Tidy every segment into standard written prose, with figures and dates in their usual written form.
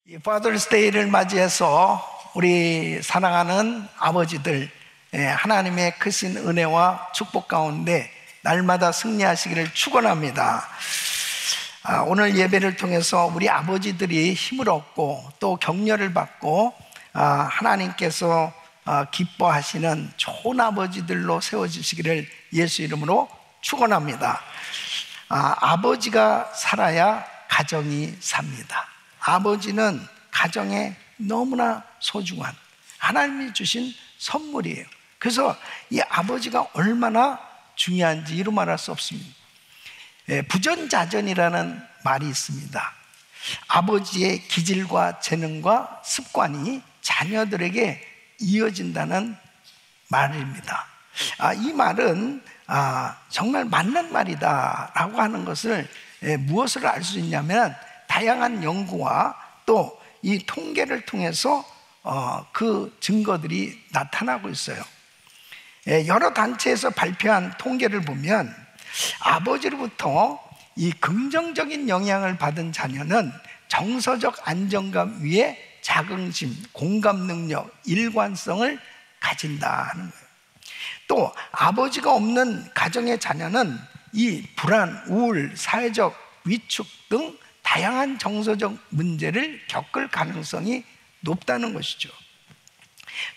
이 Father's Day를 맞이해서 우리 사랑하는 아버지들, 하나님의 크신 은혜와 축복 가운데 날마다 승리하시기를 축원합니다. 오늘 예배를 통해서 우리 아버지들이 힘을 얻고 또 격려를 받고 하나님께서 기뻐하시는 좋은 아버지들로 세워주시기를 예수 이름으로 축원합니다. 아버지가 살아야 가정이 삽니다. 아버지는 가정에 너무나 소중한 하나님이 주신 선물이에요. 그래서 이 아버지가 얼마나 중요한지 이루 말할 수 없습니다. 부전자전이라는 말이 있습니다. 아버지의 기질과 재능과 습관이 자녀들에게 이어진다는 말입니다. 이 말은 정말 맞는 말이다라고 하는 것을 무엇을 알 수 있냐면 다양한 연구와 또 이 통계를 통해서 그 증거들이 나타나고 있어요. 여러 단체에서 발표한 통계를 보면 아버지로부터 이 긍정적인 영향을 받은 자녀는 정서적 안정감 위에 자긍심, 공감 능력, 일관성을 가진다는 거예요. 또 아버지가 없는 가정의 자녀는 이 불안, 우울, 사회적 위축 등 다양한 정서적 문제를 겪을 가능성이 높다는 것이죠.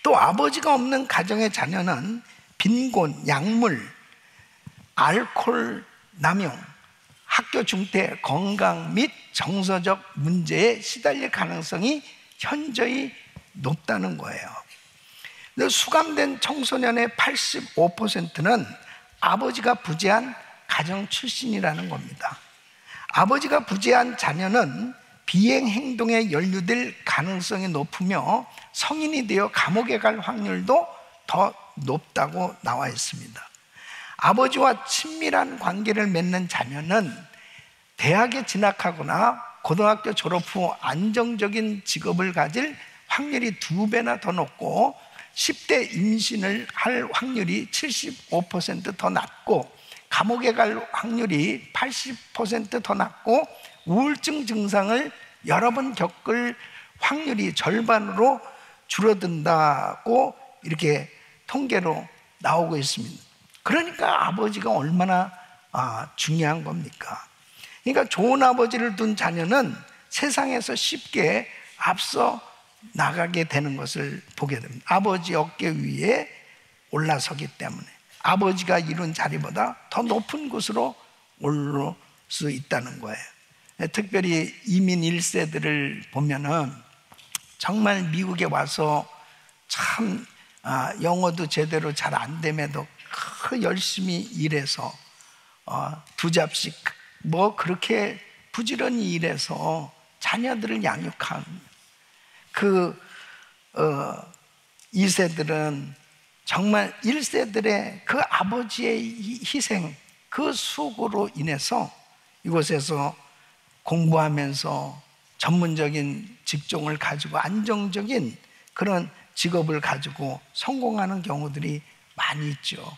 또 아버지가 없는 가정의 자녀는 빈곤, 약물, 알코올 남용, 학교 중퇴, 건강 및 정서적 문제에 시달릴 가능성이 현저히 높다는 거예요. 수감된 청소년의 85%는 아버지가 부재한 가정 출신이라는 겁니다. 아버지가 부재한 자녀는 비행 행동에 연루될 가능성이 높으며 성인이 되어 감옥에 갈 확률도 더 높다고 나와 있습니다. 아버지와 친밀한 관계를 맺는 자녀는 대학에 진학하거나 고등학교 졸업 후 안정적인 직업을 가질 확률이 2배나 더 높고 10대 임신을 할 확률이 75% 더 낮고 감옥에 갈 확률이 80% 더 낮고 우울증 증상을 여러 번 겪을 확률이 절반으로 줄어든다고 이렇게 통계로 나오고 있습니다. 그러니까 아버지가 얼마나 중요한 겁니까? 그러니까 좋은 아버지를 둔 자녀는 세상에서 쉽게 앞서 나가게 되는 것을 보게 됩니다. 아버지 어깨 위에 올라서기 때문에 아버지가 이룬 자리보다 더 높은 곳으로 오를 수 있다는 거예요. 특별히 이민 1세들을 보면은 정말 미국에 와서 참 영어도 제대로 잘 안 됨에도 열심히 일해서 두 잡씩 뭐 그렇게 부지런히 일해서 자녀들을 양육한 그 2세들은 정말 1세들의 그 아버지의 희생, 그 수고로 인해서 이곳에서 공부하면서 전문적인 직종을 가지고 안정적인 그런 직업을 가지고 성공하는 경우들이 많이 있죠.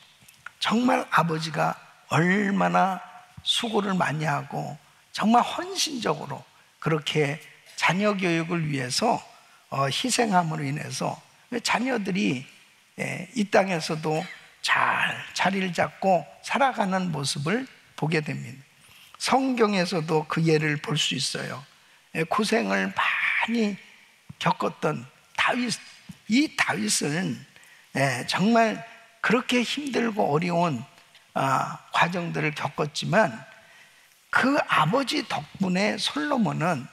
정말 아버지가 얼마나 수고를 많이 하고 정말 헌신적으로 그렇게 자녀 교육을 위해서 희생함으로 인해서 자녀들이 이 땅에서도 잘 자리를 잡고 살아가는 모습을 보게 됩니다. 성경에서도 그 예를 볼 수 있어요. 고생을 많이 겪었던 다윗, 이 다윗은 정말 그렇게 힘들고 어려운 과정들을 겪었지만 그 아버지 덕분에 솔로몬은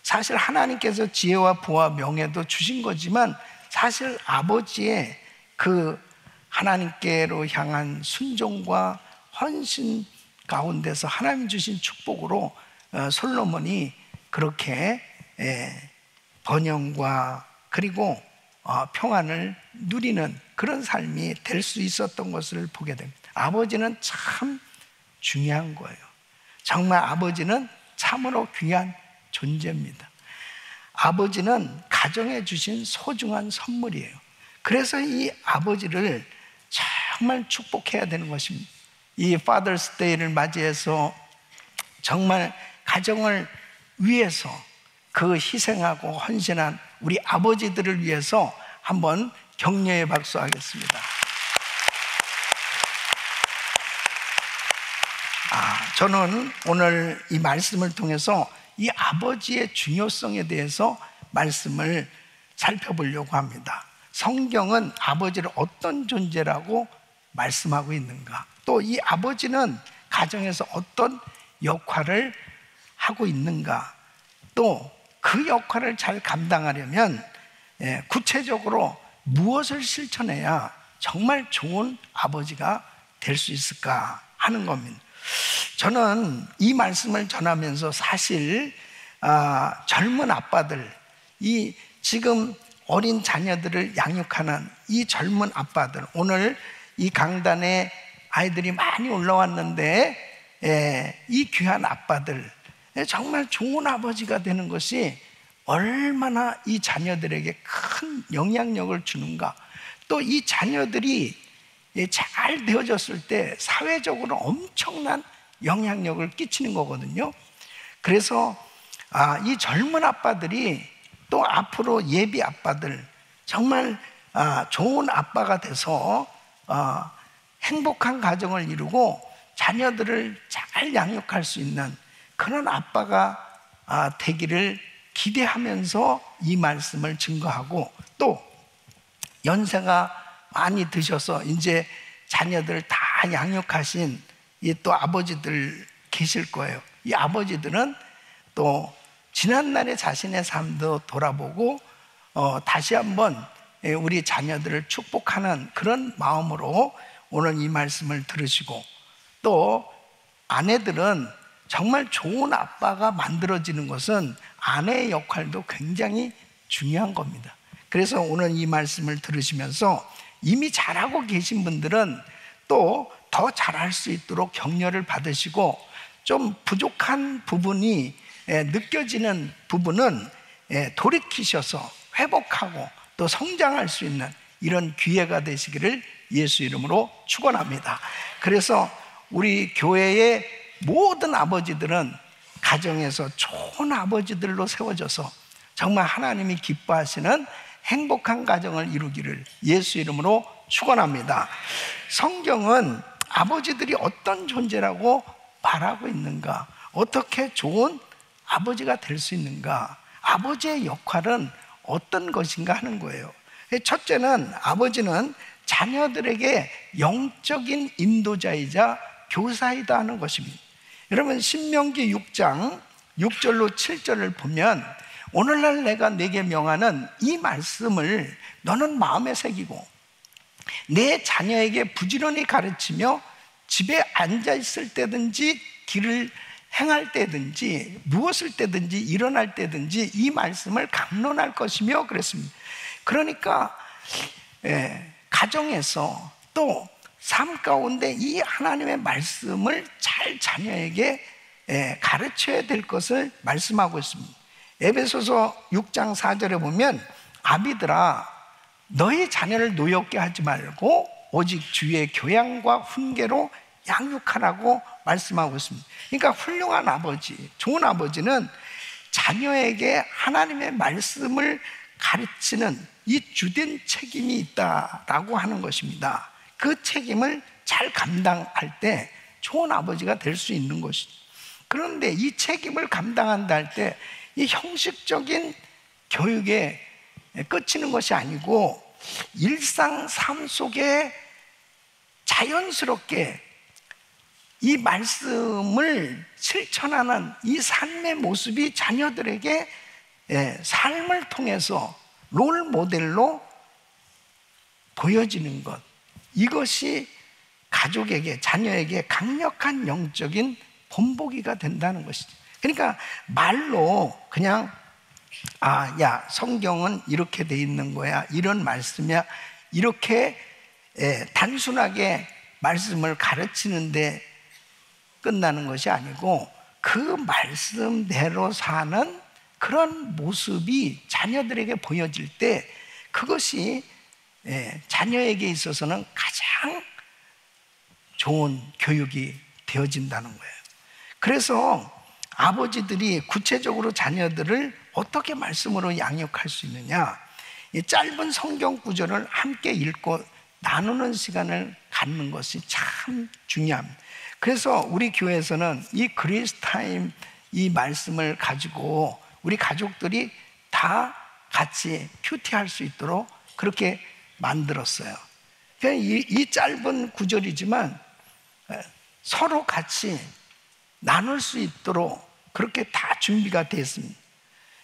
사실 하나님께서 지혜와 부와 명예도 주신 거지만 사실 아버지의 그 하나님께로 향한 순종과 헌신 가운데서 하나님 주신 축복으로 솔로몬이 그렇게 번영과 그리고 평안을 누리는 그런 삶이 될 수 있었던 것을 보게 됩니다. 아버지는 참 중요한 거예요. 정말 아버지는 참으로 귀한 존재입니다. 아버지는 가정에 주신 소중한 선물이에요. 그래서 이 아버지를 정말 축복해야 되는 것입니다. 이 Father's Day를 맞이해서 정말 가정을 위해서 그 희생하고 헌신한 우리 아버지들을 위해서 한번 격려의 박수 하겠습니다. 저는 오늘 이 말씀을 통해서 이 아버지의 중요성에 대해서 말씀을 살펴보려고 합니다. 성경은 아버지를 어떤 존재라고 말씀하고 있는가, 또 이 아버지는 가정에서 어떤 역할을 하고 있는가, 또 그 역할을 잘 감당하려면 구체적으로 무엇을 실천해야 정말 좋은 아버지가 될 수 있을까 하는 겁니다. 저는 이 말씀을 전하면서 사실 젊은 아빠들, 이 지금 어린 자녀들을 양육하는 이 젊은 아빠들, 오늘 이 강단에 아이들이 많이 올라왔는데 이 귀한 아빠들, 정말 좋은 아버지가 되는 것이 얼마나 이 자녀들에게 큰 영향력을 주는가, 또 이 자녀들이 잘 되어졌을 때 사회적으로 엄청난 영향력을 끼치는 거거든요. 그래서 이 젊은 아빠들이 또 앞으로 예비 아빠들, 정말 좋은 아빠가 돼서 행복한 가정을 이루고 자녀들을 잘 양육할 수 있는 그런 아빠가 되기를 기대하면서 이 말씀을 증거하고, 또 연세가 많이 드셔서 이제 자녀들 다 양육하신 이 또 아버지들 계실 거예요. 이 아버지들은 또 지난날의 자신의 삶도 돌아보고 다시 한번 우리 자녀들을 축복하는 그런 마음으로 오늘 이 말씀을 들으시고, 또 아내들은 정말 좋은 아빠가 만들어지는 것은 아내의 역할도 굉장히 중요한 겁니다. 그래서 오늘 이 말씀을 들으시면서 이미 잘하고 계신 분들은 또 더 잘할 수 있도록 격려를 받으시고, 좀 부족한 부분이 느껴지는 부분은 돌이키셔서 회복하고 또 성장할 수 있는 이런 기회가 되시기를 예수 이름으로 축원합니다. 그래서 우리 교회의 모든 아버지들은 가정에서 좋은 아버지들로 세워져서 정말 하나님이 기뻐하시는 행복한 가정을 이루기를 예수 이름으로 축원합니다. 성경은 아버지들이 어떤 존재라고 말하고 있는가, 어떻게 좋은 아버지가 될 수 있는가, 아버지의 역할은 어떤 것인가 하는 거예요. 첫째는 아버지는 자녀들에게 영적인 인도자이자 교사이다 하는 것입니다. 여러분, 신명기 6장 6절로 7절을 보면 오늘날 내가 네게 명하는 이 말씀을 너는 마음에 새기고 내 자녀에게 부지런히 가르치며 집에 앉아 있을 때든지 길을 행할 때든지 무엇을 때든지 일어날 때든지 이 말씀을 강론할 것이며 그랬습니다. 그러니까 가정에서 또 삶 가운데 이 하나님의 말씀을 잘 자녀에게 가르쳐야 될 것을 말씀하고 있습니다. 에베소서 6장 4절에 보면 아비들아 너희 자녀를 노엽게 하지 말고 오직 주의 교양과 훈계로 양육하라고 말씀하고 있습니다. 그러니까 훌륭한 아버지, 좋은 아버지는 자녀에게 하나님의 말씀을 가르치는 이 주된 책임이 있다라고 하는 것입니다. 그 책임을 잘 감당할 때 좋은 아버지가 될 수 있는 것이죠. 그런데 이 책임을 감당한다 할 때 이 형식적인 교육에 끝이는 것이 아니고 일상 삶 속에 자연스럽게 이 말씀을 실천하는 이 삶의 모습이 자녀들에게 삶을 통해서 롤 모델로 보여지는 것, 이것이 가족에게, 자녀에게 강력한 영적인 본보기가 된다는 것이죠. 그러니까 말로 그냥 야 성경은 이렇게 돼 있는 거야, 이런 말씀이야, 이렇게 단순하게 말씀을 가르치는데 끝나는 것이 아니고 그 말씀대로 사는 그런 모습이 자녀들에게 보여질 때 그것이 자녀에게 있어서는 가장 좋은 교육이 되어진다는 거예요. 그래서 아버지들이 구체적으로 자녀들을 어떻게 말씀으로 양육할 수 있느냐? 이 짧은 성경 구절을 함께 읽고 나누는 시간을 갖는 것이 참 중요합니다. 그래서 우리 교회에서는 이 그리스 타임, 이 말씀을 가지고 우리 가족들이 다 같이 큐티할 수 있도록 그렇게 만들었어요. 이 짧은 구절이지만 서로 같이 나눌 수 있도록 그렇게 다 준비가 되어 있습니다.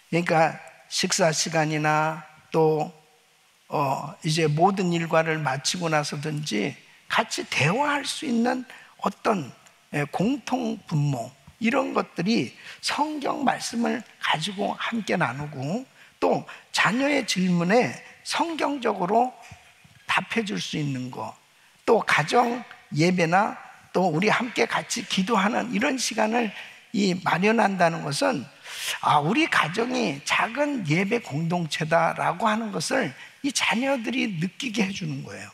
그러니까 식사 시간이나 또 이제 모든 일과를 마치고 나서든지 같이 대화할 수 있는 어떤 공통 분모, 이런 것들이 성경 말씀을 가지고 함께 나누고, 또 자녀의 질문에 성경적으로 답해 줄 수 있는 거, 또 가정 예배나 또 우리 함께 같이 기도하는 이런 시간을 마련한다는 것은 우리 가정이 작은 예배 공동체다라고 하는 것을 이 자녀들이 느끼게 해주는 거예요.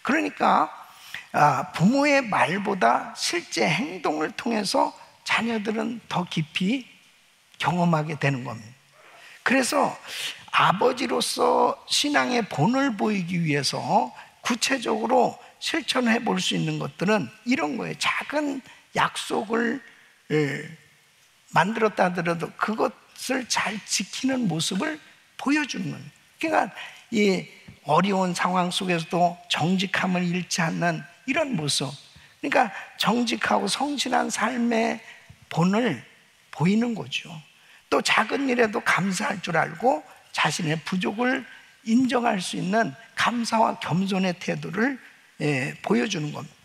그러니까 부모의 말보다 실제 행동을 통해서 자녀들은 더 깊이 경험하게 되는 겁니다. 그래서 아버지로서 신앙의 본을 보이기 위해서 구체적으로 실천해 볼 수 있는 것들은 이런 거예요. 작은 약속을 만들었다 하더라도 그것을 잘 지키는 모습을 보여주는 거예요. 그러니까 이 어려운 상황 속에서도 정직함을 잃지 않는 이런 모습, 그러니까 정직하고 성실한 삶의 본을 보이는 거죠. 또 작은 일에도 감사할 줄 알고 자신의 부족을 인정할 수 있는 감사와 겸손의 태도를 보여주는 겁니다.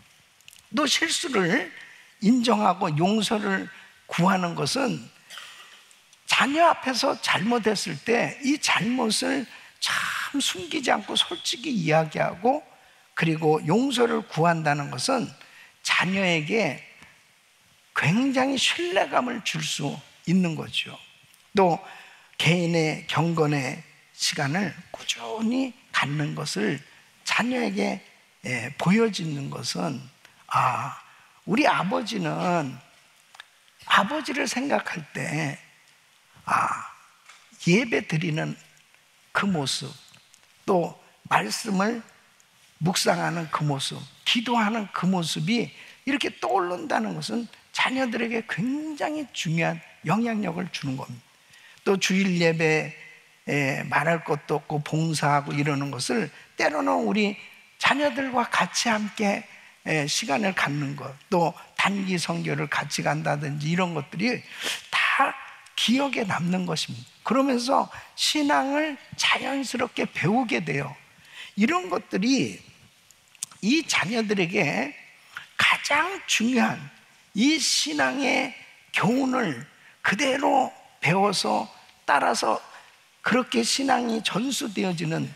또 실수를 인정하고 용서를 구하는 것은 자녀 앞에서 잘못했을 때 이 잘못을 참 숨기지 않고 솔직히 이야기하고, 그리고 용서를 구한다는 것은 자녀에게 굉장히 신뢰감을 줄 수 있는 거죠. 또 개인의 경건의 시간을 꾸준히 갖는 것을 자녀에게 보여주는 것은 우리 아버지는 아버지를 생각할 때 예배 드리는 그 모습, 또 말씀을 묵상하는 그 모습, 기도하는 그 모습이 이렇게 떠오른다는 것은 자녀들에게 굉장히 중요한 영향력을 주는 겁니다. 또 주일 예배에 말할 것도 없고 봉사하고 이러는 것을 때로는 우리 자녀들과 같이 함께 시간을 갖는 것, 또 단기 선교를 같이 간다든지 이런 것들이 다 기억에 남는 것입니다. 그러면서 신앙을 자연스럽게 배우게 돼요. 이런 것들이 이 자녀들에게 가장 중요한 이 신앙의 교훈을 그대로 배워서 따라서 그렇게 신앙이 전수되어지는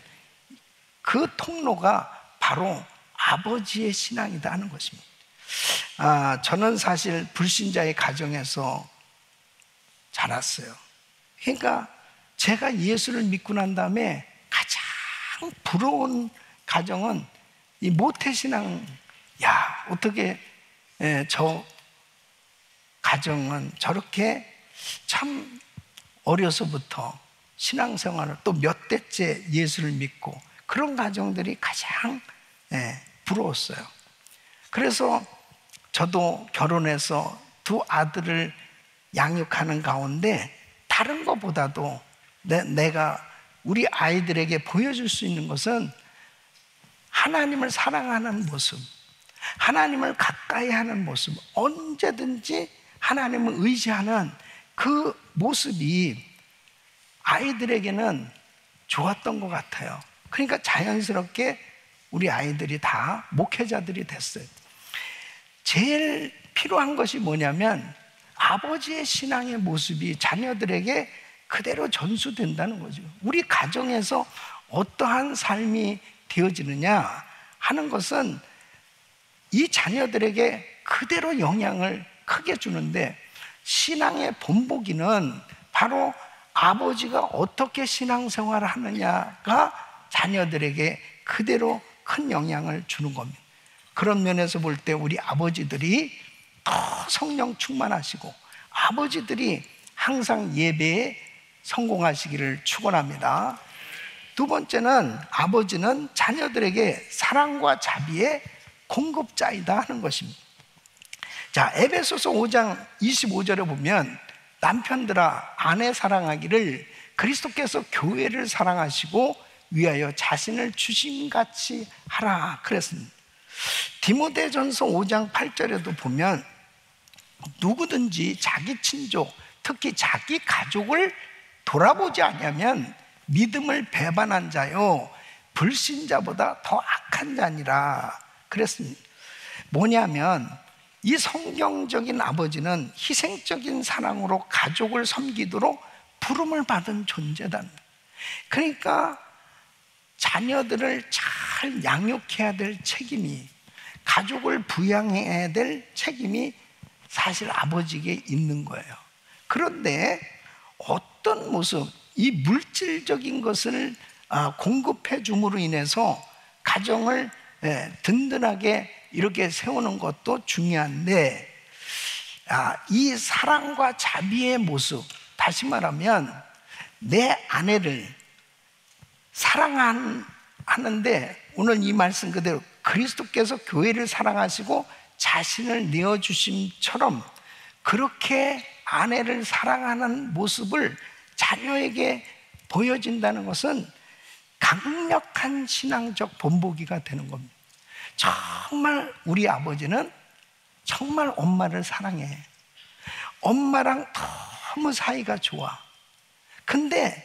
그 통로가 바로 아버지의 신앙이다 하는 것입니다. 저는 사실 불신자의 가정에서 자랐어요. 그러니까 제가 예수를 믿고 난 다음에 가장 부러운 가정은 이 모태신앙. 어떻게 저 가정은 저렇게 참 어려서부터 신앙생활을 또 몇 대째 예수를 믿고, 그런 가정들이 가장 부러웠어요. 그래서 저도 결혼해서 두 아들을 양육하는 가운데 다른 것보다도 내가 우리 아이들에게 보여줄 수 있는 것은 하나님을 사랑하는 모습, 하나님을 가까이 하는 모습, 언제든지 하나님을 의지하는 그 모습이 아이들에게는 좋았던 것 같아요. 그러니까 자연스럽게 우리 아이들이 다 목회자들이 됐어요. 제일 필요한 것이 뭐냐면 아버지의 신앙의 모습이 자녀들에게 그대로 전수된다는 거죠. 우리 가정에서 어떠한 삶이 되어지느냐 하는 것은 이 자녀들에게 그대로 영향을 크게 주는데, 신앙의 본보기는 바로 아버지가 어떻게 신앙생활을 하느냐가 자녀들에게 그대로 큰 영향을 주는 겁니다. 그런 면에서 볼 때 우리 아버지들이 더 성령 충만하시고, 아버지들이 항상 예배에 성공하시기를 축원합니다. 두 번째는 아버지는 자녀들에게 사랑과 자비의 공급자이다 하는 것입니다. 자, 에베소서 5장 25절에 보면 남편들아 아내 사랑하기를 그리스도께서 교회를 사랑하시고 위하여 자신을 주심같이 하라 그랬습니다. 디모데전서 5장 8절에도 보면 누구든지 자기 친족, 특히 자기 가족을 돌아보지 않으면 믿음을 배반한 자요 불신자보다 더 악한 자니라 그랬습니다. 뭐냐면 이 성경적인 아버지는 희생적인 사랑으로 가족을 섬기도록 부름을 받은 존재다. 그러니까 자녀들을 잘 양육해야 될 책임이, 가족을 부양해야 될 책임이 사실 아버지에게 있는 거예요. 그런데 어떤 모습, 이 물질적인 것을 공급해 줌으로 인해서 가정을 든든하게 이렇게 세우는 것도 중요한데, 이 사랑과 자비의 모습, 다시 말하면 내 아내를 사랑하는데, 오늘 이 말씀 그대로 그리스도께서 교회를 사랑하시고 자신을 내어주심처럼 그렇게 아내를 사랑하는 모습을 자녀에게 보여진다는 것은 강력한 신앙적 본보기가 되는 겁니다. 정말 우리 아버지는 정말 엄마를 사랑해. 엄마랑 너무 사이가 좋아. 근데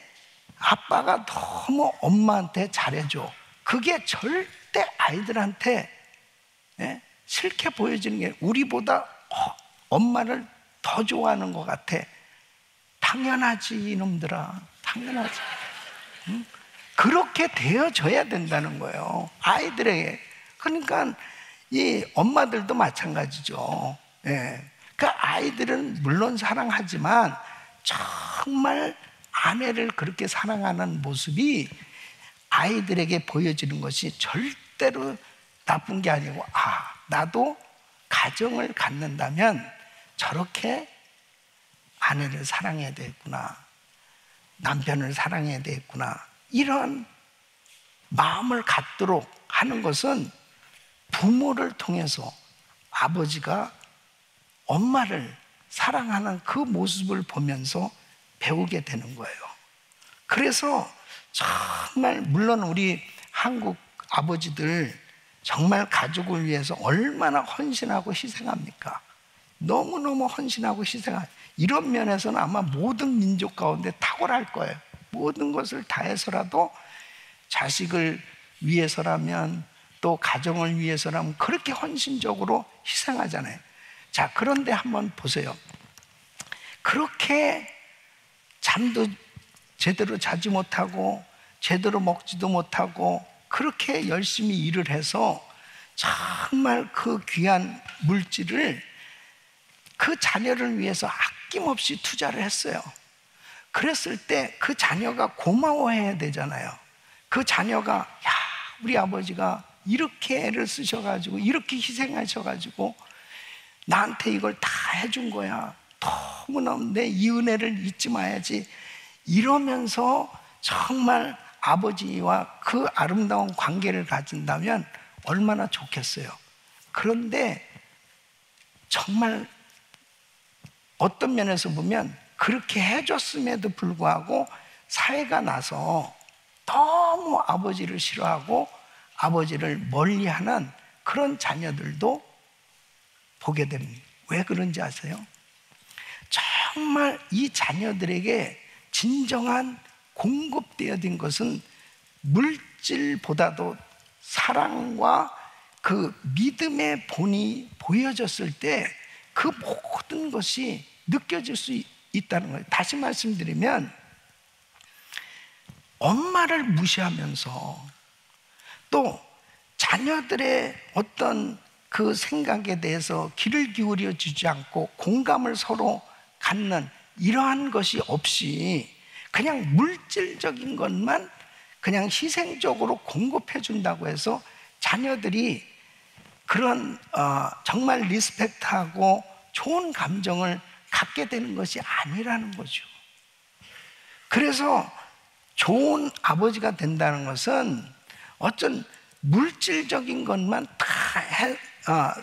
아빠가 너무 엄마한테 잘해줘. 그게 절대 아이들한테 싫게 보여지는 게, 우리보다 엄마를 더 좋아하는 것 같아. 당연하지 이놈들아, 당연하지. 응? 그렇게 되어져야 된다는 거예요, 아이들에게. 그러니까 이 엄마들도 마찬가지죠. 그 아이들은 물론 사랑하지만 정말 아내를 그렇게 사랑하는 모습이 아이들에게 보여지는 것이 절대로 나쁜 게 아니고, 나도 가정을 갖는다면 저렇게 아내를 사랑해야 되겠구나, 남편을 사랑해야 되겠구나, 이런 마음을 갖도록 하는 것은 부모를 통해서 아버지가 엄마를 사랑하는 그 모습을 보면서 배우게 되는 거예요. 그래서 정말 물론 우리 한국 아버지들 정말 가족을 위해서 얼마나 헌신하고 희생합니까? 너무너무 헌신하고 희생합니다. 이런 면에서는 아마 모든 민족 가운데 탁월할 거예요. 모든 것을 다해서라도 자식을 위해서라면, 또 가정을 위해서라면 그렇게 헌신적으로 희생하잖아요. 자, 그런데 한번 보세요. 그렇게 잠도 제대로 자지 못하고 제대로 먹지도 못하고 그렇게 열심히 일을 해서 정말 그 귀한 물질을 그 자녀를 위해서 아낌없이 투자를 했어요. 그랬을 때 그 자녀가 고마워해야 되잖아요. 그 자녀가, 야, 우리 아버지가 이렇게 애를 쓰셔가지고 이렇게 희생하셔가지고 나한테 이걸 다 해준 거야. 너무너무 내 이 은혜를 잊지 마야지. 이러면서 정말 아버지와 그 아름다운 관계를 가진다면 얼마나 좋겠어요. 그런데 정말 어떤 면에서 보면 그렇게 해줬음에도 불구하고 사회가 나서 너무 아버지를 싫어하고 아버지를 멀리하는 그런 자녀들도 보게 됩니다. 왜 그런지 아세요? 정말 이 자녀들에게 진정한 공급되어 진 것은 물질보다도 사랑과 그 믿음의 본이 보여졌을 때 그 모든 것이 느껴질 수 있다는 거예요. 다시 말씀드리면, 엄마를 무시하면서 또 자녀들의 어떤 그 생각에 대해서 귀를 기울여 주지 않고 공감을 서로 갖는 이러한 것이 없이 그냥 물질적인 것만 그냥 희생적으로 공급해 준다고 해서 자녀들이 그런 정말 리스펙트하고 좋은 감정을 갖게 되는 것이 아니라는 거죠. 그래서 좋은 아버지가 된다는 것은 어쩐 물질적인 것만 다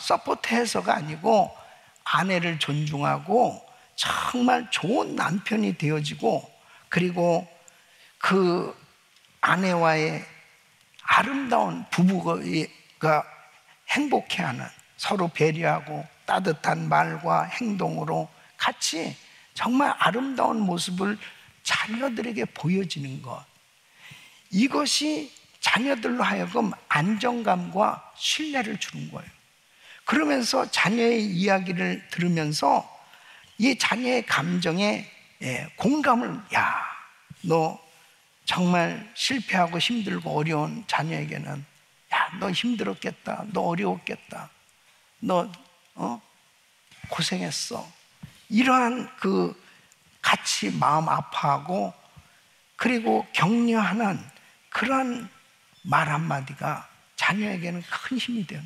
서포트해서가 아니고 아내를 존중하고 정말 좋은 남편이 되어지고, 그리고 그 아내와의 아름다운 부부가 행복해하는, 서로 배려하고 따뜻한 말과 행동으로 같이 정말 아름다운 모습을 자녀들에게 보여지는 것, 이것이 자녀들로 하여금 안정감과 신뢰를 주는 거예요. 그러면서 자녀의 이야기를 들으면서 이 자녀의 감정에 공감을, 야, 너 정말 실패하고 힘들고 어려운 자녀에게는, 야, 너 힘들었겠다, 너 어려웠겠다, 너 고생했어, 이러한 그 같이 마음 아파하고 그리고 격려하는 그러한 말 한마디가 자녀에게는 큰 힘이 돼요.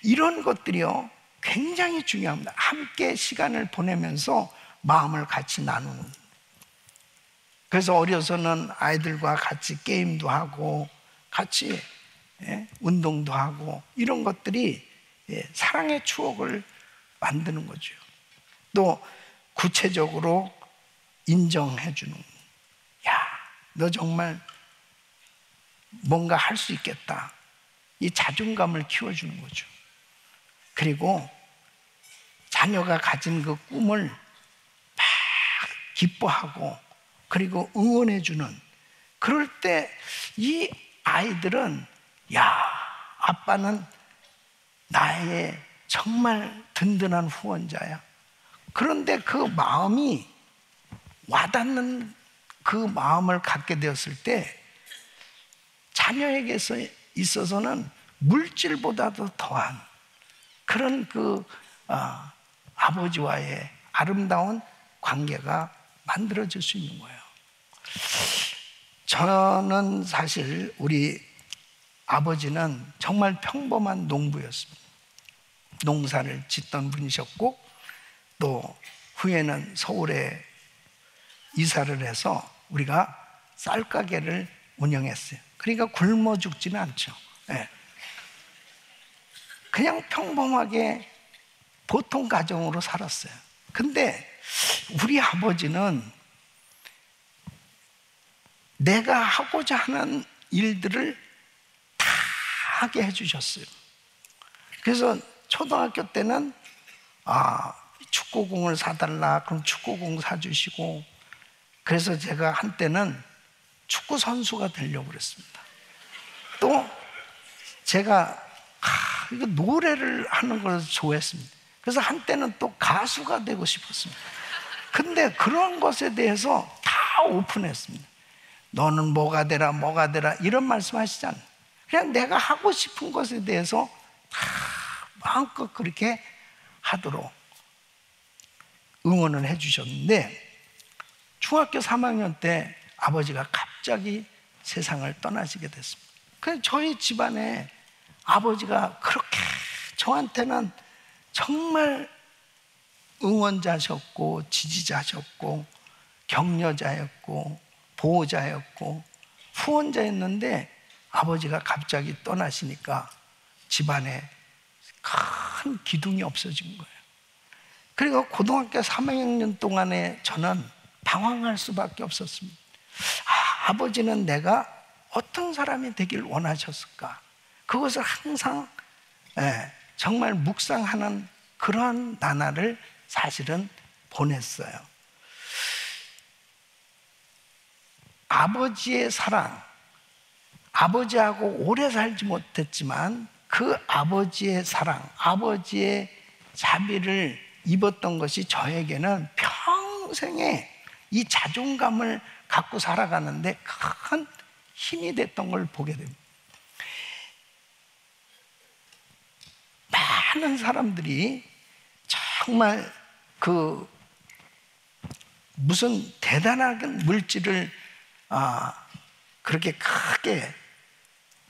이런 것들이요 굉장히 중요합니다. 함께 시간을 보내면서 마음을 같이 나누는. 그래서 어려서는 아이들과 같이 게임도 하고 같이 운동도 하고, 이런 것들이 사랑의 추억을 만드는 거죠. 또 구체적으로 인정해 주는, 야, 너 정말 뭔가 할 수 있겠다, 이 자존감을 키워주는 거죠. 그리고 자녀가 가진 그 꿈을 막 기뻐하고 그리고 응원해 주는, 그럴 때 이 아이들은, 야, 아빠는 나의 정말 든든한 후원자야. 그런데 그 마음이 와닿는 그 마음을 갖게 되었을 때 자녀에게 있어서는 물질보다도 더한 그런 아버지와의 아름다운 관계가 만들어질 수 있는 거예요. 저는 사실 우리 아버지는 정말 평범한 농부였습니다. 농사를 짓던 분이셨고, 또 후에는 서울에 이사를 해서 우리가 쌀가게를 운영했어요. 그러니까 굶어 죽지는 않죠. 그냥 평범하게 보통 가정으로 살았어요. 근데 우리 아버지는 내가 하고자 하는 일들을 다 하게 해주셨어요. 그래서 초등학교 때는 축구공을 사달라, 그럼 축구공 사주시고, 그래서 제가 한때는 축구 선수가 되려고 그랬습니다. 또 제가 이거 노래를 하는 걸 좋아했습니다. 그래서 한때는 또 가수가 되고 싶었습니다. 근데 그런 것에 대해서 다 오픈했습니다. 너는 뭐가 되라 뭐가 되라 이런 말씀 하시잖아요. 그냥 내가 하고 싶은 것에 대해서 다 마음껏 그렇게 하도록 응원을 해주셨는데, 중학교 3학년 때 아버지가 갑자기 세상을 떠나시게 됐습니다. 그래서 저희 집안에 아버지가 그렇게 저한테는 정말 응원자셨고 지지자셨고 격려자였고 보호자였고 후원자였는데, 아버지가 갑자기 떠나시니까 집안에 큰 기둥이 없어진 거예요. 그리고 고등학교 3학년 동안에 저는 방황할 수밖에 없었습니다. 아버지는 내가 어떤 사람이 되길 원하셨을까? 그것을 항상 정말 묵상하는 그러한 나날을 사실은 보냈어요. 아버지의 사랑, 아버지하고 오래 살지 못했지만 그 아버지의 사랑, 아버지의 자비를 입었던 것이 저에게는 평생에 이 자존감을 갖고 살아가는데 큰 힘이 됐던 걸 보게 됩니다. 많은 사람들이 정말 무슨 대단한 물질을 그렇게 크게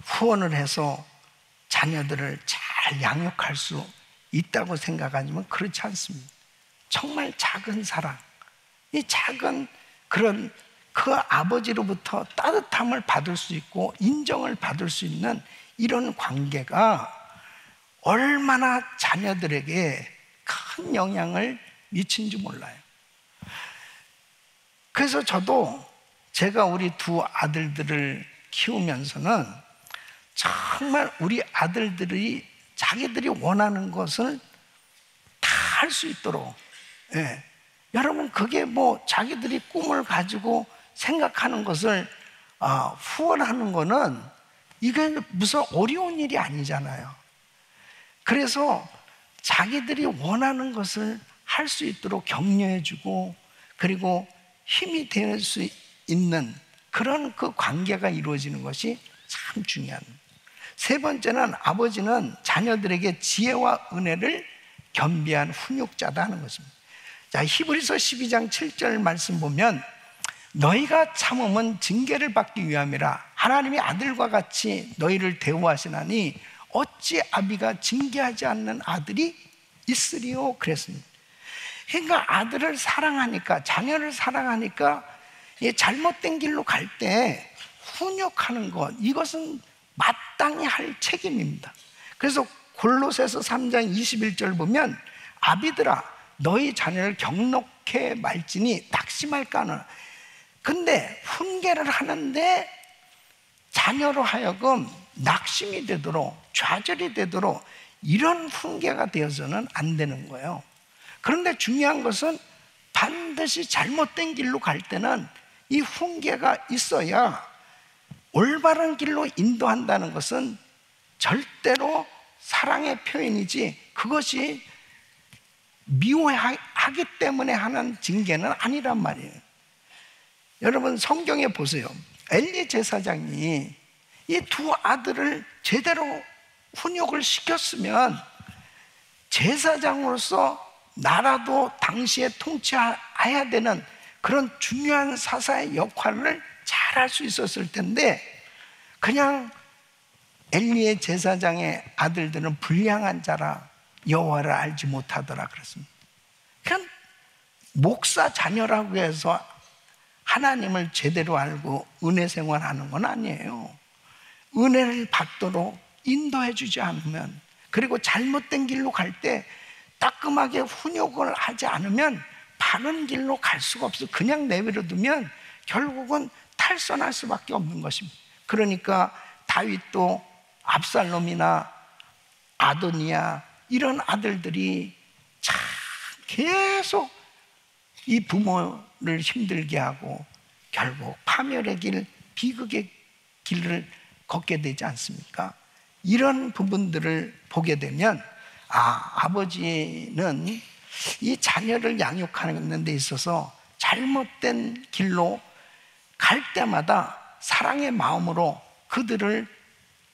후원을 해서 자녀들을 잘 양육할 수 있다고 생각하지만 그렇지 않습니다. 정말 작은 사랑, 이 작은 그런 그 아버지로부터 따뜻함을 받을 수 있고 인정을 받을 수 있는 이런 관계가 얼마나 자녀들에게 큰 영향을 미친지 몰라요. 그래서 저도 제가 우리 두 아들들을 키우면서는 정말 우리 아들들이 자기들이 원하는 것을 다 할 수 있도록, 예. 여러분, 그게 뭐 자기들이 꿈을 가지고 생각하는 것을 후원하는 거는 이게 무슨 어려운 일이 아니잖아요. 그래서 자기들이 원하는 것을 할 수 있도록 격려해주고, 그리고 힘이 될 수 있는 그런 그 관계가 이루어지는 것이 참 중요합니다. 세 번째는 아버지는 자녀들에게 지혜와 은혜를 겸비한 훈육자다 하는 것입니다. 자, 히브리서 12장 7절 말씀 보면 너희가 참음은 징계를 받기 위함이라 하나님이 아들과 같이 너희를 대우하시나니 어찌 아비가 징계하지 않는 아들이 있으리요 그랬습니다. 그러니까 아들을 사랑하니까, 자녀를 사랑하니까 잘못된 길로 갈 때 훈육하는 것, 이것은 마땅히 할 책임입니다. 그래서 골로새서 3장 21절 보면 아비들아 너희 자녀를 격넉해 말지니 낙심할까는. 근데 훈계를 하는데 자녀로 하여금 낙심이 되도록, 좌절이 되도록 이런 훈계가 되어서는 안 되는 거예요. 그런데 중요한 것은 반드시 잘못된 길로 갈 때는 이 훈계가 있어야, 올바른 길로 인도한다는 것은 절대로 사랑의 표현이지 그것이 미워하기 때문에 하는 징계는 아니란 말이에요. 여러분, 성경에 보세요. 엘리 제사장이 이 두 아들을 제대로 훈육을 시켰으면 제사장으로서 나라도 당시에 통치해야 되는 그런 중요한 사사의 역할을 잘할 수 있었을 텐데, 그냥 엘리의 제사장의 아들들은 불량한 자라 여호와를 알지 못하더라 그랬습니다. 그냥 목사 자녀라고 해서 하나님을 제대로 알고 은혜 생활하는 건 아니에요. 은혜를 받도록 인도해 주지 않으면, 그리고 잘못된 길로 갈 때 따끔하게 훈육을 하지 않으면 바른 길로 갈 수가 없어요. 그냥 내버려 두면 결국은 탈선할 수밖에 없는 것입니다. 그러니까 다윗도 압살롬이나 아도니아 이런 아들들이 참 계속 이 부모를 힘들게 하고 결국 파멸의 길, 비극의 길을 걷게 되지 않습니까? 이런 부분들을 보게 되면 아버지는 이 자녀를 양육하는 데 있어서 잘못된 길로 갈 때마다 사랑의 마음으로 그들을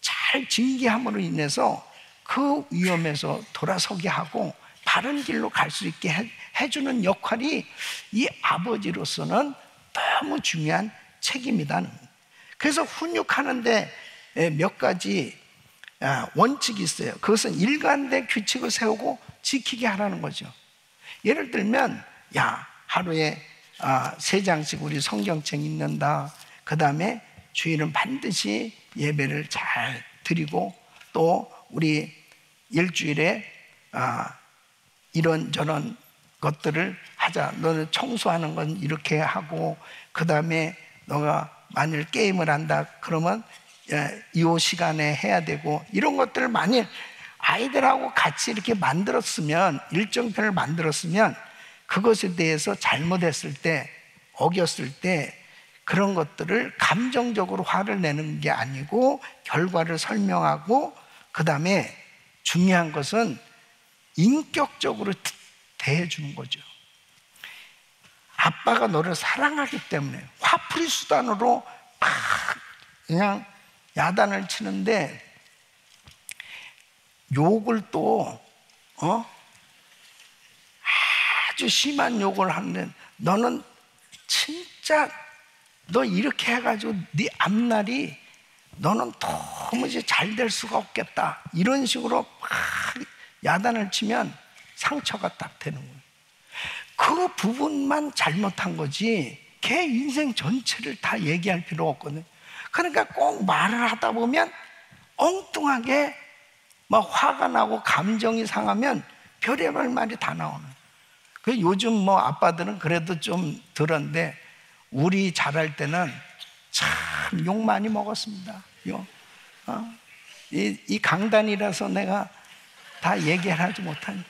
잘 징계함으로 인해서 그 위험에서 돌아서게 하고 바른 길로 갈 수 있게 해주는 역할이 이 아버지로서는 너무 중요한 책임이다. 그래서 훈육하는데 몇 가지 원칙이 있어요. 그것은 일관된 규칙을 세우고 지키게 하라는 거죠. 예를 들면 하루에 3장씩 우리 성경책 읽는다. 그 다음에 주일은 반드시 예배를 잘 드리고, 또 우리 일주일에 이런저런 것들을 하자. 너는 청소하는 건 이렇게 하고, 그 다음에 너가 만일 게임을 한다 그러면 이 시간에 해야 되고, 이런 것들을 만일 아이들하고 같이 이렇게 만들었으면, 일정편을 만들었으면 그것에 대해서 잘못했을 때, 어겼을 때 그런 것들을 감정적으로 화를 내는 게 아니고 결과를 설명하고, 그 다음에 중요한 것은 인격적으로 대해주는 거죠. 아빠가 너를 사랑하기 때문에 화풀이 수단으로 막 그냥 야단을 치는데, 욕을 또 아주 심한 욕을 하는데, 너는 진짜 너 이렇게 해가지고 네 앞날이 너는 도무지 잘 될 수가 없겠다, 이런 식으로 막 야단을 치면 상처가 딱 되는 거예요. 그 부분만 잘못한 거지 걔 인생 전체를 다 얘기할 필요 없거든요. 그러니까 꼭 말을 하다 보면 엉뚱하게 막 화가 나고 감정이 상하면 별의별 말이 다 나오는. 그 요즘 뭐 아빠들은 그래도 좀 덜한데 우리 자랄 때는 참 욕 많이 먹었습니다. 이 강단이라서 내가 다 얘기를 하지 못하니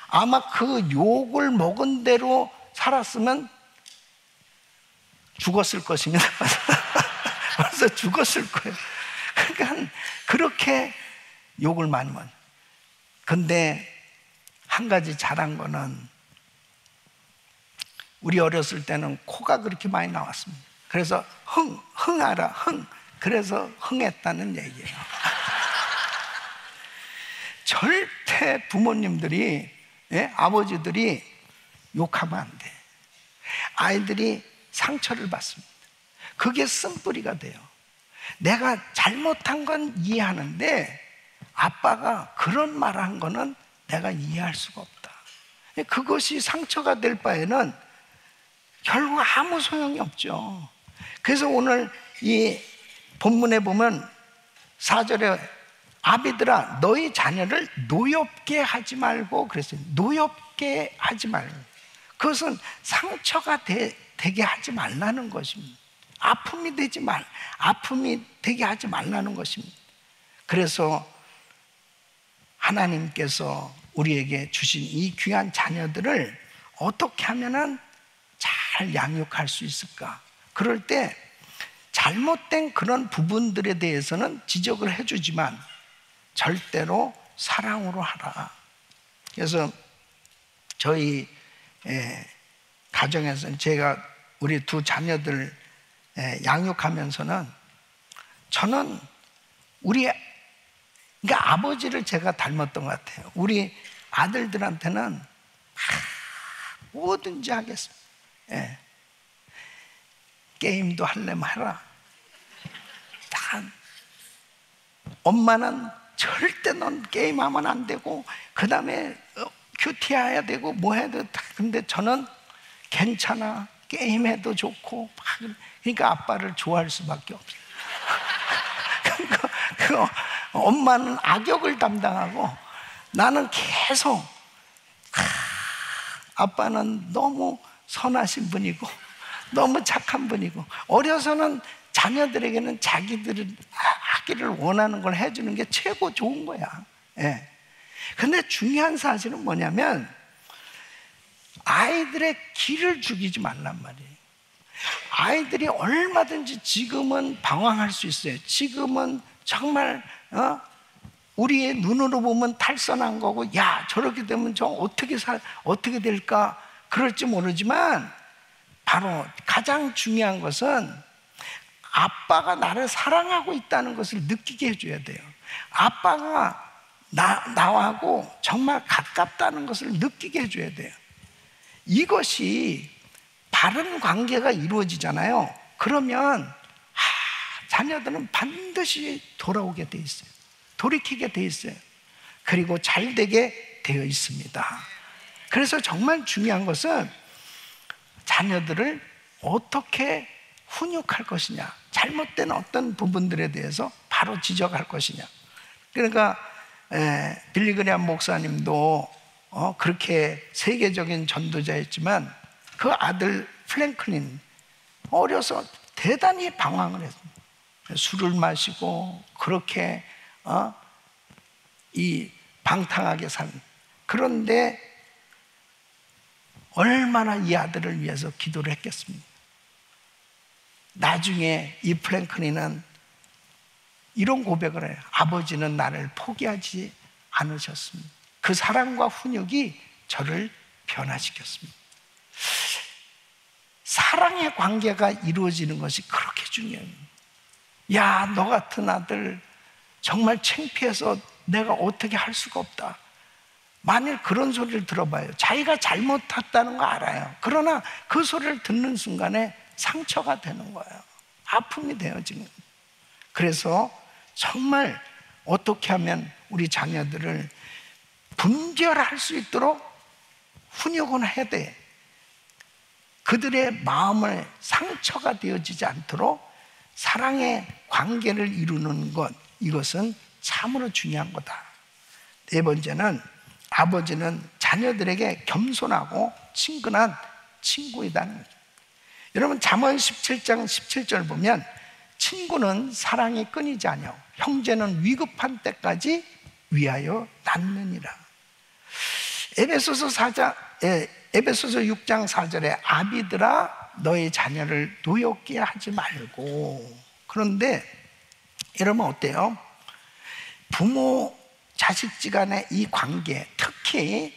아마 그 욕을 먹은 대로 살았으면 죽었을 것입니다. 벌써 죽었을 거예요. 그러니까 그렇게 욕을 많이 먹어요. 근데 한 가지 잘한 거는 우리 어렸을 때는 코가 그렇게 많이 나왔습니다. 그래서 흥하라, 흥. 그래서 흥했다는 얘기예요. 절대 부모님들이, 아버지들이 욕하면 안 돼. 아이들이 상처를 받습니다. 그게 쓴뿌리가 돼요. 내가 잘못한 건 이해하는데 아빠가 그런 말을 한 거는 내가 이해할 수가 없다. 그것이 상처가 될 바에는 결국 아무 소용이 없죠. 그래서 오늘 이 본문에 보면 4절에 아비들아 너희 자녀를 노엽게 하지 말고 그랬어요. 노엽게 하지 말고. 그것은 상처가 되게 하지 말라는 것입니다. 아픔이 되게 하지 말라는 것입니다. 그래서 하나님께서 우리에게 주신 이 귀한 자녀들을 어떻게 하면은 잘 양육할 수 있을까? 그럴 때 잘못된 그런 부분들에 대해서는 지적을 해주지만 절대로 사랑으로 하라. 그래서 저희 가정에서는 제가 우리 두 자녀들 양육하면서는 저는 그러니까 아버지를 제가 닮았던 것 같아요. 우리 아들들한테는 뭐든지 하겠습니다. 게임도 할래면 해라. 엄마는 절대 넌 게임하면 안 되고 그 다음에 큐티해야 되고 뭐 해야 돼. 근데 저는 괜찮아. 게임해도 좋고 그러니까 아빠를 좋아할 수밖에 없어요. 엄마는 악역을 담당하고 나는 계속 아빠는 너무 선하신 분이고 너무 착한 분이고 어려서는 자녀들에게는 자기들이 하기를 원하는 걸 해주는 게 최고 좋은 거야. 근데 중요한 사실은 뭐냐면 아이들의 기를 죽이지 말란 말이에요. 아이들이 얼마든지 지금은 방황할 수 있어요. 지금은 정말 우리의 눈으로 보면 탈선한 거고 야 저렇게 되면 저 어떻게 될까 그럴지 모르지만 바로 가장 중요한 것은 아빠가 나를 사랑하고 있다는 것을 느끼게 해줘야 돼요. 아빠가 나하고 정말 가깝다는 것을 느끼게 해줘야 돼요. 이것이 바른 관계가 이루어지잖아요. 그러면 자녀들은 반드시 돌아오게 돼 있어요. 돌이키게 돼 있어요. 그리고 잘 되게 되어 있습니다. 그래서 정말 중요한 것은 자녀들을 어떻게 훈육할 것이냐, 잘못된 어떤 부분들에 대해서 바로 지적할 것이냐. 그러니까 빌리 그레이엄 목사님도 그렇게 세계적인 전도자였지만 그 아들 플랭클린 어려서 대단히 방황을 했습니다. 술을 마시고 그렇게 이 방탕하게 산. 그런데 얼마나 이 아들을 위해서 기도를 했겠습니까? 나중에 이 플랭클린은 이런 고백을 해요. 아버지는 나를 포기하지 않으셨습니다. 그 사랑과 훈육이 저를 변화시켰습니다. 사랑의 관계가 이루어지는 것이 그렇게 중요해요. 야, 너 같은 아들 정말 창피해서 내가 어떻게 할 수가 없다. 만일 그런 소리를 들어봐요. 자기가 잘못했다는 거 알아요. 그러나 그 소리를 듣는 순간에 상처가 되는 거예요. 아픔이 돼요, 지금. 그래서 정말 어떻게 하면 우리 자녀들을 분별할 수 있도록 훈육은 해야 돼. 그들의 마음을 상처가 되어지지 않도록 사랑의 관계를 이루는 것, 이것은 참으로 중요한 거다. 네 번째는 아버지는 자녀들에게 겸손하고 친근한 친구이다는 거죠. 여러분 잠언 17장 17절 보면 친구는 사랑이 끊이지 아니하고 형제는 위급한 때까지 위하여 낳느니라. 에베소서 6장 4절에 아비들아 너희 자녀를 노엽게 하지 말고. 그런데 여러분 어때요? 부모 자식지간의 이 관계, 특히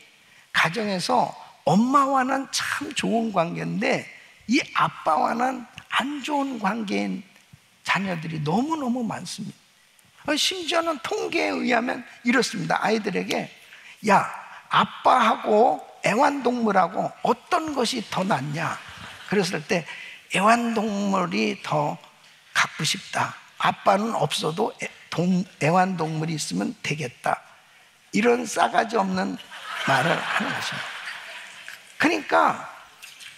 가정에서 엄마와는 참 좋은 관계인데 이 아빠와는 안 좋은 관계인 자녀들이 너무너무 많습니다. 심지어는 통계에 의하면 이렇습니다. 아이들에게 야, 아빠하고 애완동물하고 어떤 것이 더 낫냐? 그랬을 때 애완동물이 더 갖고 싶다. 아빠는 없어도 애완동물이 있으면 되겠다. 이런 싸가지 없는 말을 하는 것입니다. 그러니까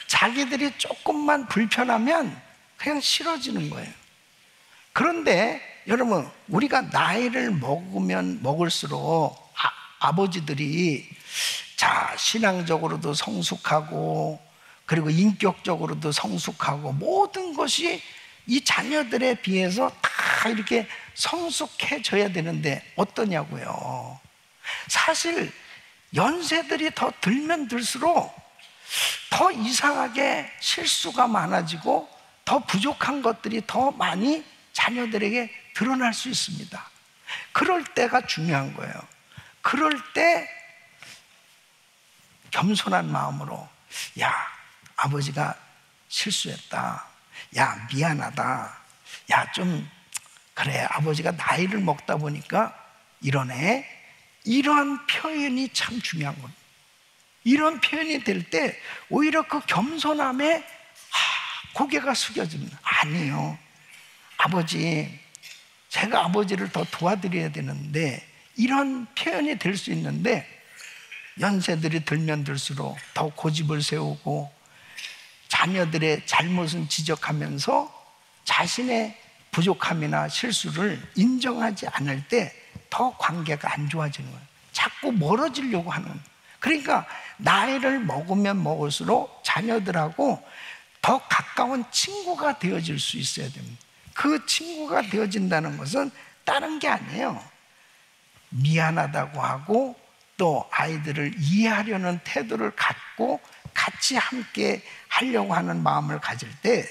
자기들이 조금만 불편하면 그냥 싫어지는 거예요. 그런데 여러분, 우리가 나이를 먹으면 먹을수록 아버지들이 신앙적으로도 성숙하고 그리고 인격적으로도 성숙하고 모든 것이 이 자녀들에 비해서 다 이렇게 성숙해져야 되는데 어떠냐고요. 사실 연세들이 더 들면 들수록 더 이상하게 실수가 많아지고 더 부족한 것들이 더 많이 자녀들에게 드러날 수 있습니다. 그럴 때가 중요한 거예요. 그럴 때 겸손한 마음으로 야, 아버지가 실수했다. 야, 미안하다. 야, 좀 그래, 아버지가 나이를 먹다 보니까 이러네. 이러한 표현이 참 중요한 겁니다. 이런 표현이 될 때 오히려 그 겸손함에 고개가 숙여집니다. 아니요, 아버지, 제가 아버지를 더 도와드려야 되는데 이런 표현이 될 수 있는데 연세들이 들면 들수록 더 고집을 세우고 자녀들의 잘못은 지적하면서 자신의 부족함이나 실수를 인정하지 않을 때 더 관계가 안 좋아지는 거예요. 자꾸 멀어지려고 하는 거예요. 그러니까 나이를 먹으면 먹을수록 자녀들하고 더 가까운 친구가 되어질 수 있어야 됩니다. 그 친구가 되어진다는 것은 다른 게 아니에요. 미안하다고 하고 또 아이들을 이해하려는 태도를 갖고 같이 함께 하려고 하는 마음을 가질 때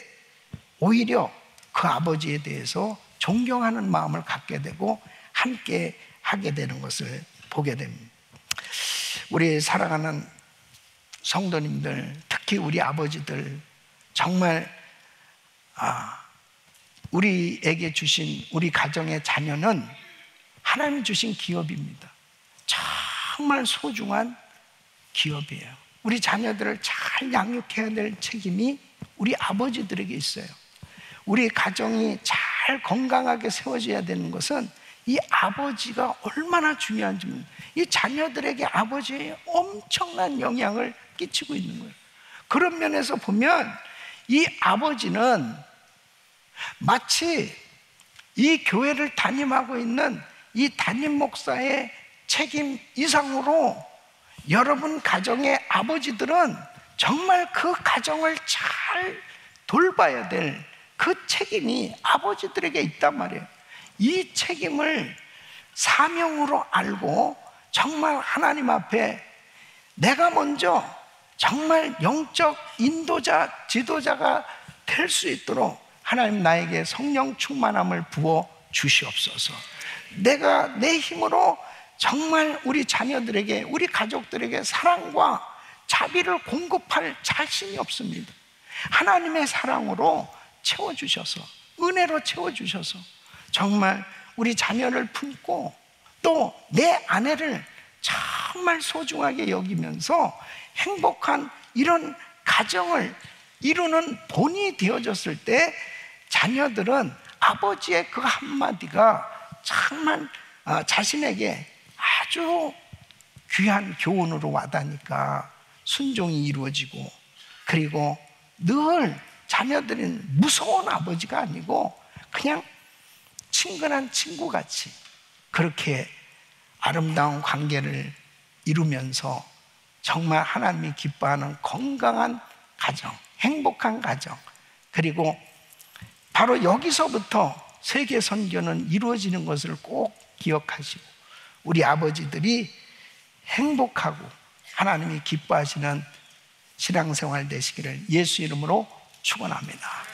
오히려 그 아버지에 대해서 존경하는 마음을 갖게 되고 함께 하게 되는 것을 보게 됩니다. 우리 사랑하는 성도님들, 특히 우리 아버지들, 정말 우리에게 주신 우리 가정의 자녀는 하나님 주신 기업입니다. 정말 소중한 기업이에요. 우리 자녀들을 잘 양육해야 될 책임이 우리 아버지들에게 있어요. 우리 가정이 잘 건강하게 세워져야 되는 것은 이 아버지가 얼마나 중요한지, 이 자녀들에게 아버지의 엄청난 영향을 끼치고 있는 거예요. 그런 면에서 보면 이 아버지는 마치 이 교회를 담임하고 있는 이 담임 목사의 책임 이상으로 여러분 가정의 아버지들은 정말 그 가정을 잘 돌봐야 될 그 책임이 아버지들에게 있단 말이에요. 이 책임을 사명으로 알고 정말 하나님 앞에 내가 먼저 정말 영적 인도자, 지도자가 될 수 있도록 하나님 나에게 성령 충만함을 부어 주시옵소서. 내가 내 힘으로 정말 우리 자녀들에게, 우리 가족들에게 사랑과 자비를 공급할 자신이 없습니다. 하나님의 사랑으로 채워주셔서, 은혜로 채워주셔서 정말 우리 자녀를 품고 또 내 아내를 정말 소중하게 여기면서 행복한 이런 가정을 이루는 본이 되어졌을 때 자녀들은 아버지의 그 한마디가 정말 자신에게 아주 귀한 교훈으로 와닿으니까 순종이 이루어지고, 그리고 늘 자녀들은 무서운 아버지가 아니고 그냥 친근한 친구같이 그렇게 아름다운 관계를 이루면서 정말 하나님이 기뻐하는 건강한 가정, 행복한 가정, 그리고 바로 여기서부터 세계 선교는 이루어지는 것을 꼭 기억하시고 우리 아버지들이 행복하고 하나님이 기뻐하시는 신앙생활 되시기를 예수 이름으로 축원합니다.